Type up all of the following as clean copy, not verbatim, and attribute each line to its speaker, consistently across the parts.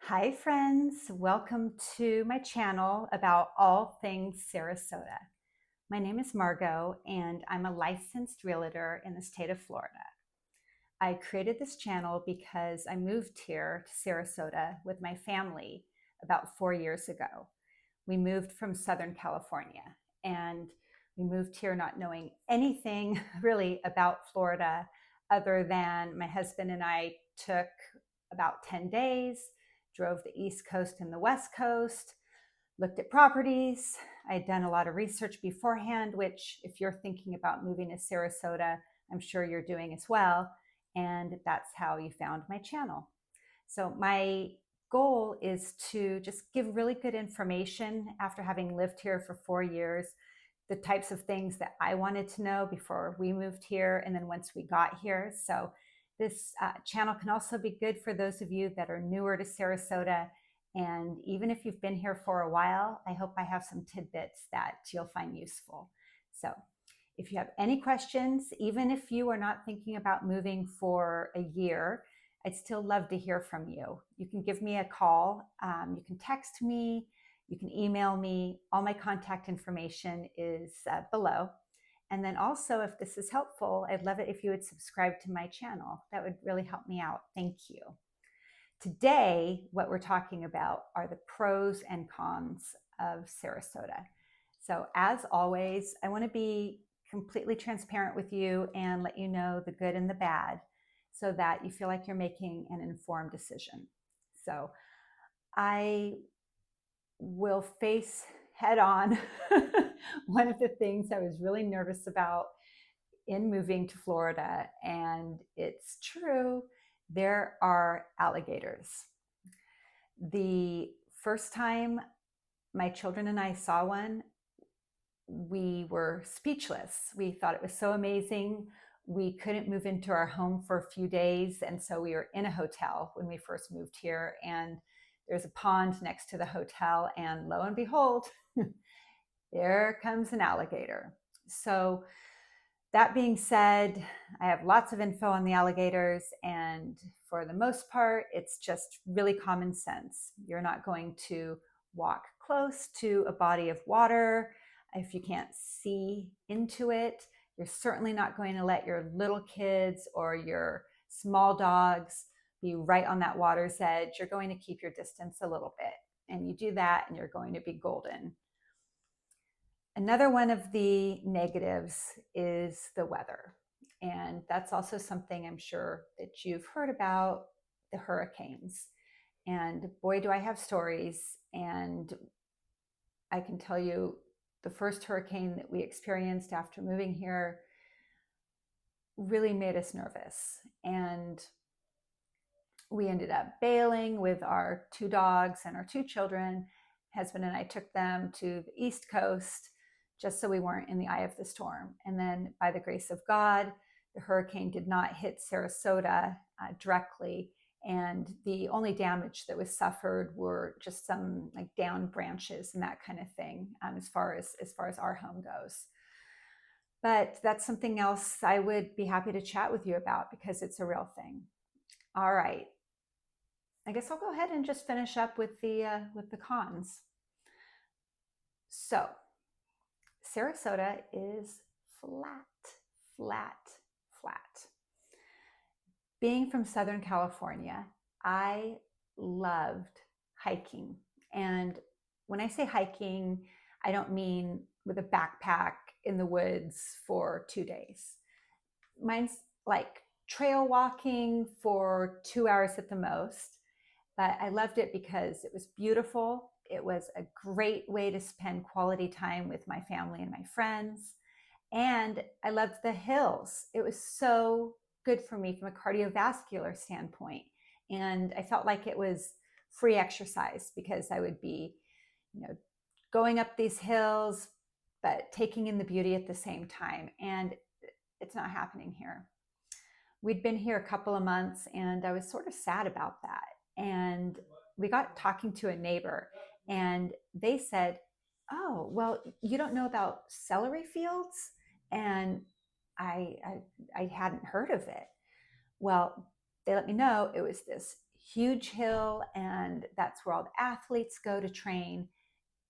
Speaker 1: Hi friends, welcome to my channel about all things Sarasota. My name is Margot and I'm a licensed realtor in the state of Florida. I created this channel because I moved here to Sarasota with my family about 4 years ago. We moved from Southern California and we moved here not knowing anything really about Florida other than my husband and I took about 10 days, drove the East Coast and the West Coast, looked at properties. I had done a lot of research beforehand, which if you're thinking about moving to Sarasota, I'm sure you're doing as well. And that's how you found my channel. So my goal is to just give really good information after having lived here for 4 years, the types of things that I wanted to know before we moved here and then once we got here. So this channel can also be good for those of you that are newer to Sarasota. And even if you've been here for a while, I hope I have some tidbits that you'll find useful. So if you have any questions, even if you are not thinking about moving for a year, I'd still love to hear from you. You can give me a call, you can text me, you can email me. All my contact information is below. And then also, if this is helpful, I'd love it if you would subscribe to my channel. That would really help me out. Thank you. Today, what we're talking about are the pros and cons of Sarasota. So as always, I want to be completely transparent with you and let you know the good and the bad so that you feel like you're making an informed decision. So I will face head on one of the things I was really nervous about in moving to Florida, and it's true, there are alligators. The first time my children and I saw one, we were speechless. We thought it was so amazing. We couldn't move into our home for a few days, and so we were in a hotel when we first moved here, and there's a pond next to the hotel, and lo and behold, there comes an alligator. So that being said, I have lots of info on the alligators, and for the most part, it's just really common sense. You're not going to walk close to a body of water if you can't see into it. You're certainly not going to let your little kids or your small dogs be right on that water's edge. You're going to keep your distance a little bit, and you do that and you're going to be golden. Another one of the negatives is the weather. And that's also something I'm sure that you've heard about, the hurricanes. And boy, do I have stories. And I can tell you the first hurricane that we experienced after moving here really made us nervous. And we ended up bailing with our 2 dogs and our 2 children. Husband and I took them to the East Coast just so we weren't in the eye of the storm. And then by the grace of God, the hurricane did not hit Sarasota directly. And the only damage that was suffered were just some like down branches and that kind of thing, as far as our home goes. But that's something else I would be happy to chat with you about because it's a real thing. All right. I guess I'll go ahead and just finish up with the cons. So Sarasota is flat, flat, flat. Being from Southern California, I loved hiking. And when I say hiking, I don't mean with a backpack in the woods for 2 days. Mine's like trail walking for 2 hours at the most. But I loved it because it was beautiful. It was a great way to spend quality time with my family and my friends. And I loved the hills. It was so good for me from a cardiovascular standpoint. And I felt like it was free exercise because I would be, going up these hills, but taking in the beauty at the same time. And it's not happening here. We'd been here a couple of months and I was sort of sad about that. And we got talking to a neighbor and they said, "Oh, well, you don't know about Celery Fields?" And I hadn't heard of it. Well, they let me know it was this huge hill, and that's where all the athletes go to train.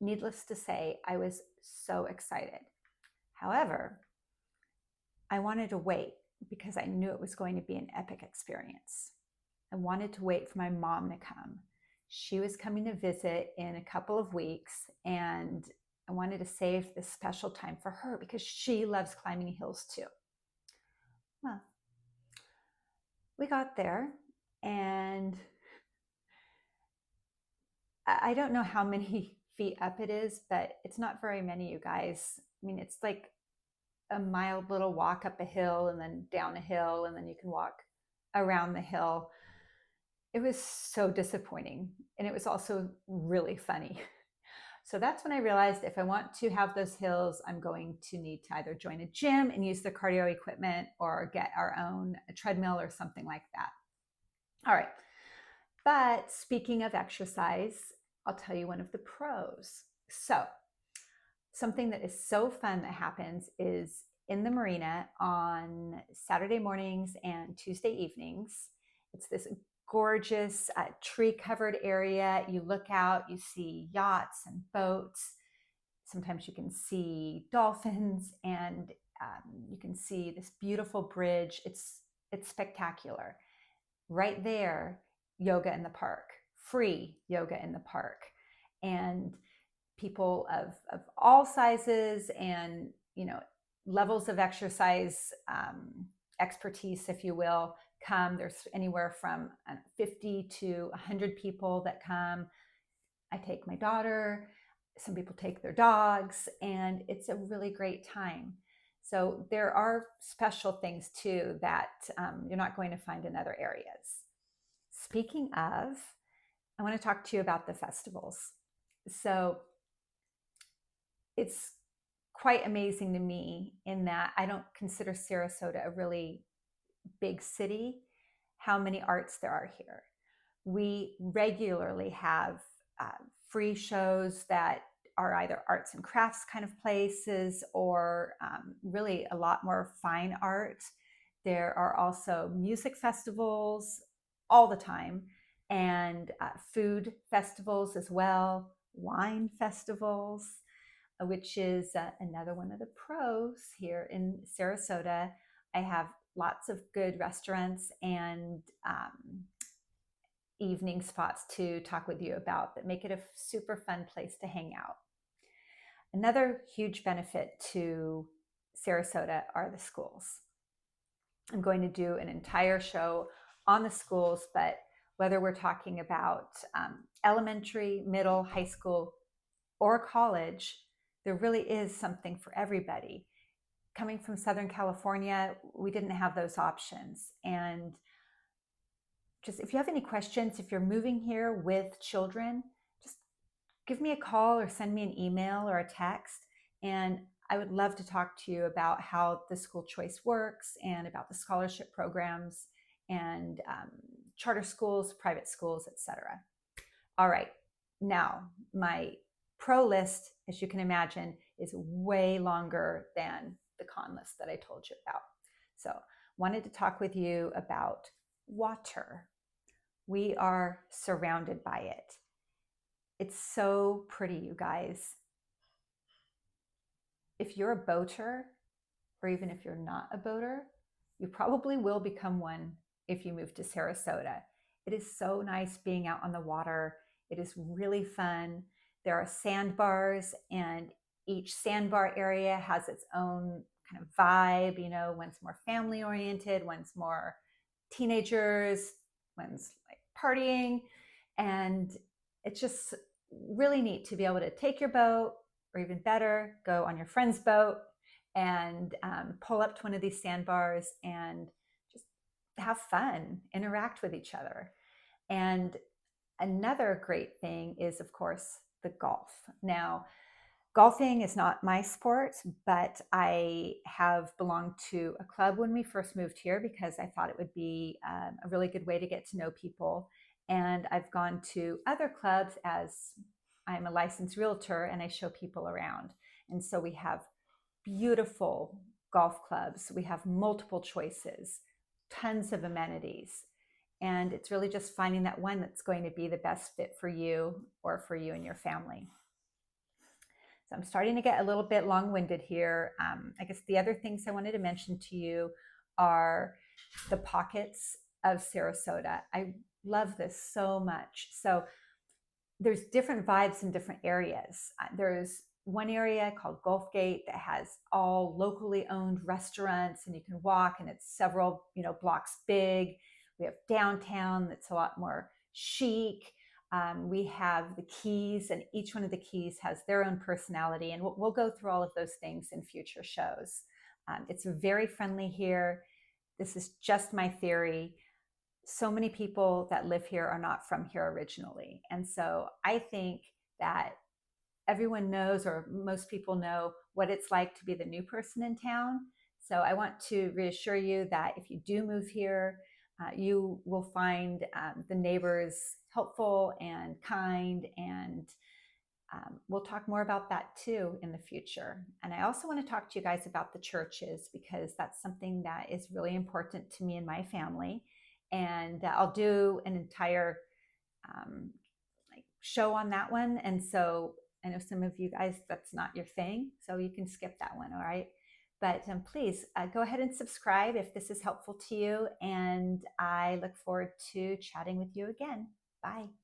Speaker 1: Needless to say, I was so excited. However, I wanted to wait because I knew it was going to be an epic experience. I wanted to wait for my mom to come. She was coming to visit in a couple of weeks, and I wanted to save this special time for her because she loves climbing hills too. Well, we got there, and I don't know how many feet up it is, but it's not very many, you guys. I mean, it's like a mild little walk up a hill and then down a hill, and then you can walk around the hill. It was so disappointing, and it was also really funny. So that's when I realized if I want to have those hills, I'm going to need to either join a gym and use the cardio equipment or get our own treadmill or something like that. All right. But speaking of exercise, I'll tell you one of the pros. So something that is so fun that happens is in the marina on Saturday mornings and Tuesday evenings. It's this gorgeous tree-covered area. You look out, you see yachts and boats. Sometimes you can see dolphins, and you can see this beautiful bridge. It's spectacular. Right there, yoga in the park, free yoga in the park, and people of all sizes and levels of exercise expertise, if you will, come. There's anywhere from 50 to 100 people that come. I take my daughter, some people take their dogs, and it's a really great time. So there are special things too that you're not going to find in other areas. Speaking of, I want to talk to you about the festivals. So it's quite amazing to me in that I don't consider Sarasota a really big city, how many arts there are here. We regularly have free shows that are either arts and crafts kind of places or really a lot more fine art. There are also music festivals all the time, and food festivals as well, wine festivals, which is another one of the pros here in Sarasota. I have lots of good restaurants and evening spots to talk with you about that make it a super fun place to hang out. Another huge benefit to Sarasota are the schools. I'm going to do an entire show on the schools, but whether we're talking about elementary, middle, high school, or college, there really is something for everybody. Coming from Southern California, we didn't have those options. And just if you have any questions, if you're moving here with children, just give me a call or send me an email or a text. And I would love to talk to you about how the school choice works and about the scholarship programs and charter schools, private schools, etc. All right, now my pro list, as you can imagine, is way longer than the con list that I told you about. So wanted to talk with you about water. We are surrounded by it. It's so pretty, you guys. If you're a boater, or even if you're not a boater, you probably will become one if you move to Sarasota. It is so nice being out on the water. It is really fun. There are sandbars, and each sandbar area has its own kind of vibe. One's more family oriented, one's more teenagers, one's like partying. And it's just really neat to be able to take your boat, or even better, go on your friend's boat and pull up to one of these sandbars and just have fun, interact with each other. And another great thing is, of course, the golf. Now, golfing is not my sport, but I have belonged to a club when we first moved here because I thought it would be a really good way to get to know people. And I've gone to other clubs as I'm a licensed realtor and I show people around. And so we have beautiful golf clubs. We have multiple choices, tons of amenities. And it's really just finding that one that's going to be the best fit for you or for you and your family. So I'm starting to get a little bit long-winded here. I guess the other things I wanted to mention to you are the pockets of Sarasota. I love this so much. So there's different vibes in different areas. There's one area called Gulf Gate that has all locally owned restaurants, and you can walk, and it's several blocks big. We have downtown that's a lot more chic. We have the Keys, and each one of the Keys has their own personality, and we'll go through all of those things in future shows. It's very friendly here. This is just my theory. So many people that live here are not from here originally. And so I think that everyone knows, or most people know, what it's like to be the new person in town. So I want to reassure you that if you do move here, you will find the neighbors helpful and kind, and we'll talk more about that too in the future. And I also want to talk to you guys about the churches, because that's something that is really important to me and my family. And I'll do an entire show on that one. And so I know some of you guys, that's not your thing, so you can skip that one, all right? But please go ahead and subscribe if this is helpful to you. And I look forward to chatting with you again. Bye.